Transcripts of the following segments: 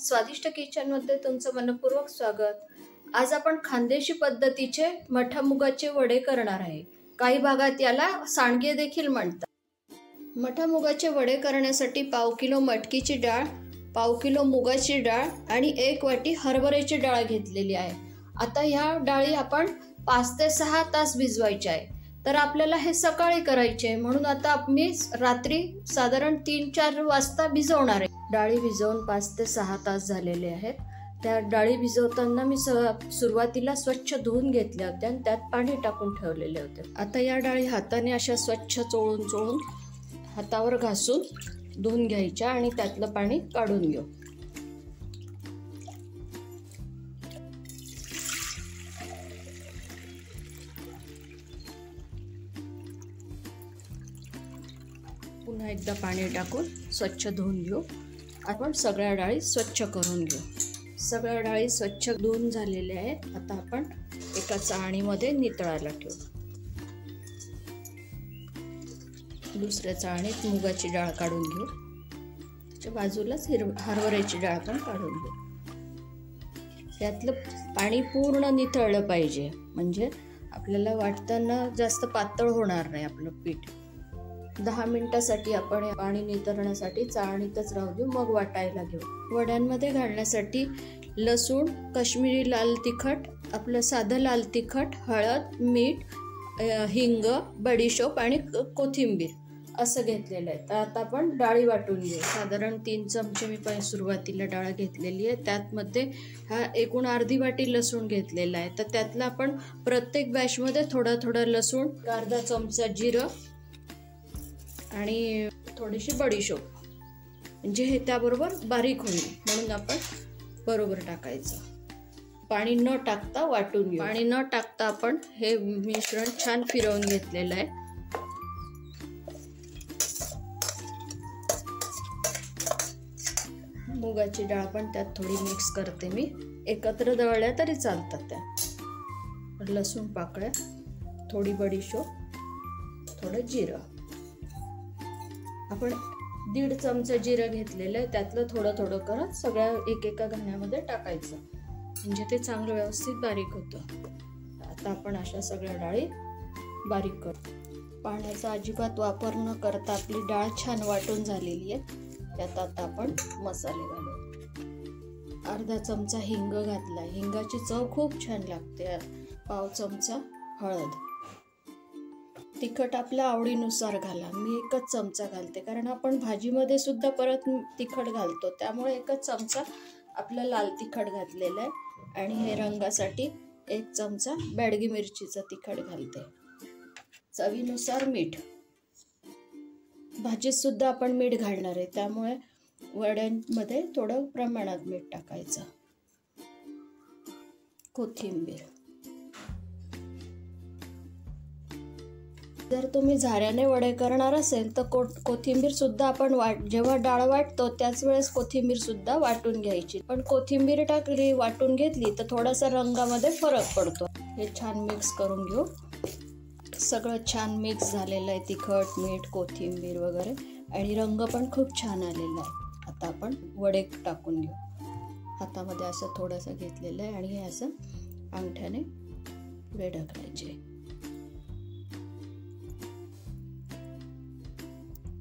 स्वादिष्ट किचन मध्ये तुमचं मनपूर्वक स्वागत। आज आपण खानदेशी पद्धतीचे मठा मुगाचे वडे करणार आहे। काही भागात याला सांडगे देखील म्हणतात। मठा मुगाचे वडे करण्यासाठी पाव किलो मटकीची डाळ, पाव किलो मुगाची डाळ आणि 1 वाटी हरभऱ्याची डाळ घेतलेली आहे। आता ह्या डाळी आपण 5 ते 6 तास भिजवायचे आहे। तर आपल्याला हे सकाळी करायचे म्हणून आता मी रात्री साधारण 3-4 वाजता भिजवणार आहे। डाळी भिजवून 5 ते 6 तास झालेले आहेत। त्या डाळी भिजवताना मी सुरुवातीला स्वच्छ धुवून घेतल्या होत्या आणि त्यात पाणी टाकून ठेवलेले होते। आता या डाळी हाताने अशा स्वच्छ चोळून हातावर घासून धुवून घ्यायच्या आणि त्यातलं पाणी काढून घेऊ। पुन्हा एकदा पाणी टाकून स्वच्छ धुवून घेऊ। आपण सगळ्या डाळी स्वच्छ करून घेऊ। सगळ्या डाळी स्वच्छ धुवून झालेल्या आहेत। आता आपण एका चाळणीमध्ये नितळायला ठेवू। दुसऱ्या चाळणीत मुगाची डाळ काढून घेऊ। त्याच्या बाजूलाच हरभऱ्याची डाळ पण काढून घेऊ। त्यातलं पाणी पूर्ण नितळलं पाहिजे, म्हणजे आपल्याला वाटताना जास्त पातळ होणार नाही आपलं पीठ। 10 मिनिटांसाठी आपण हे पाणी नितळण्यासाठी चाळणीतच राहू देऊ, मग वाटायला घेऊ। वड्यांमध्ये घालण्यासाठी लसूण, काश्मीरी लाल तिखट, आपलं साधं लाल तिखट, हळद, मीठ, हिंग, बडीशोप आणि कोथिंबीर असं घेतलेलं आहे। तर आता आपण डाळी वाटून घेऊ। साधारण 3 चमचे मी सुरुवातीला डाळ घेतलेली आहे। त्यामध्ये हा एकूण अर्धी वाटी लसूण घेतलेला आहे। तर त्यातलं आपण प्रत्येक बॅचमध्ये थोडा लसूण, अर्धा चमचा जिरं आणि थोडीशी बडीशोप, म्हणजे हे त्याबरोबर बारीक होईल म्हणून आपण बरोबर टाकायचं। पाणी न टाकता वाटून घेऊ। पाणी न टाकता आपण हे मिश्रण छान फिरवून घेतलेलं आहे। मुगाची डाळ पण त्यात थोडी मिक्स करते मी। एकत्र दळल्या तरी चालतात त्या। लसूण पाकळ्या, थोडी बडीशोप, थोडं जिरं। आपण 1.5 चमचा जिरं घेतलेलं आहे। त्यातलं थोडं करत सगळ्या एकेका घाण्यामध्ये टाकायचं, म्हणजे ते चांगलं व्यवस्थित बारीक होतं। आता आपण अशा सगळ्या डाळी बारीक करू। पाण्याचा अजिबात वापर न करता आपली डाळ छान वाटून झालेली आहे। त्यात आता आपण मसाले घालू। अर्धा चमचा हिंग घातला। हिंगाची चव खूप छान लागते। पाव चमचा हळद। तिखट आपल्या आवडीनुसार घाला। मी 1च चमचा घालते, कारण आपण भाजीमध्ये सुद्धा परत तिखट घालतो, त्यामुळे 1च चमचा आपलं लाल तिखट घातलेलं आहे। आणि हे रंगासाठी 1 चमचा बेडगी मिरचीचं तिखट घालते। चवीनुसार मीठ। भाजीत सुद्धा आपण मीठ घालणार आहे, त्यामुळे वड्यांमध्ये थोडं प्रमाणात मीठ टाकायचं। कोथिंबीर। जर तुम्ही झाऱ्याने वडे करणार असेल तर कोथिंबीर सुद्धा आपण जेव्हा डाळ वाटतो त्याच वेळेस कोथिंबीर सुद्धा वाटून घ्यायची। पण कोथिंबीर टाकली, वाटून घेतली तर थोडासा रंगामध्ये फरक पडतो। हे छान मिक्स करून घेऊ। सगळं छान मिक्स झालेलं आहे, तिखट, मीठ, कोथिंबीर वगैरे, आणि रंग पण खूप छान आलेला आहे। आता आपण वडे टाकून घेऊ। हातामध्ये असं थोडंसं घेतलेलं आहे आणि हे असं अंगठ्याने पुढे ढकलायचे।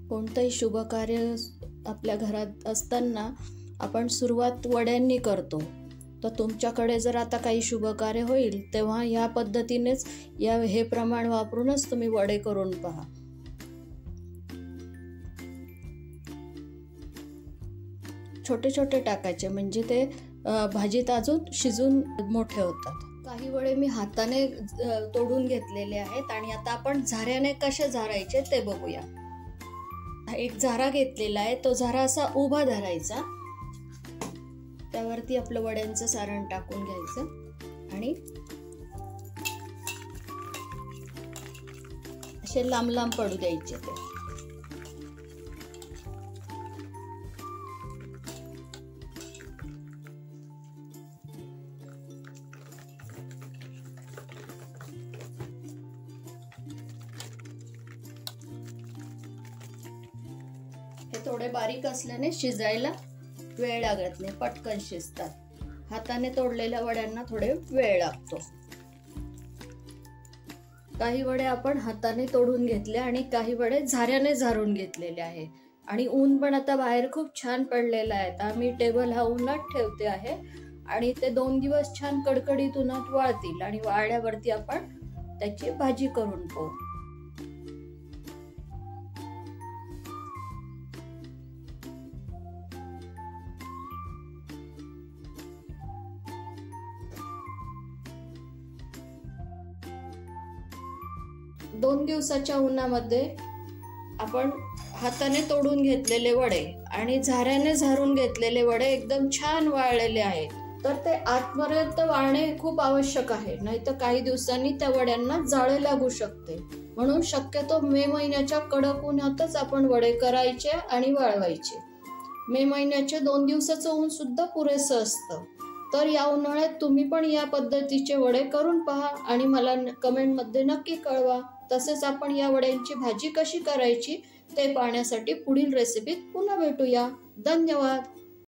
कोणतंही शुभ कार्य आपल्या घरात असताना आपण सुरुवात वड्यांनी करतो। तर तुमच्याकडे जर आता काही शुभ कार्य होईल तेव्हा ह्या पद्धतीनेच हे प्रमाण वापरूनच तुम्ही वडे करून पहा। छोटे टाकायचे, म्हणजे ते भाजीत अजून शिजून मोठे होतात। काही वडे मी हाताने तोडून घेतलेले आहेत आणि आता आपण झाऱ्याने कसे झारायचे ते बघूया। एक झारा घेतलेला आहे, तो झारा असा उभा धरायचा, त्यावरती आपलं वड्यांचं सारण टाकून घ्यायचं आणि असे लांब पडू द्यायचे ते। हे थोडे बारीक असल्याने शिजायला वेळ लागत नाही, पटकन शिजतात. हाताने तोडलेल्या वड्यांना थोडे वेळ लागतो. काही वडे आपण हाताने तोडून घेतले आणि काही वडे झाऱ्याने झारून घेतलेले आहे. आणि ऊन पण आता बाहेर खूप छान पडलेलं आहे. तर मी टेबल हा उन्हात ठेवते आहे आणि ते 2 दिवस छान कडकडीत उन्हात वाळतील आणि वाळल्यावरती आपण त्याची भाजी करून पाहू. दोन दिवसाच्या उन्हामध्ये आपण हाताने तोडून घेतलेले वडे आणि झाऱ्याने झारून घेतलेले वडे एकदम छान वाळलेले आहेत. तर ते आतपर्यंत वाळणे खूप आवश्यक आहे, नाहीतर काही दिवसांनी त्या वड्यांना जाळे लागू शकते. म्हणून शक्यतो मे महिन्याच्या कडक उन्हातच आपण वडे करायचे आणि वाळवायचे. मे महिन्याचे 2 दिवसाचं ऊन सुद्धा पुरेसं असतं. तर या उन्हाळ्यात तुम्ही पण या पद्धतीचे वडे करून पहा आणि मला कमेंटमध्ये नक्की कळवा. तसेच आपण या वड्यांची भाजी कशी करायची ते पाहण्यासाठी पुढील रेसिपीत पुन्हा भेटूया. धन्यवाद.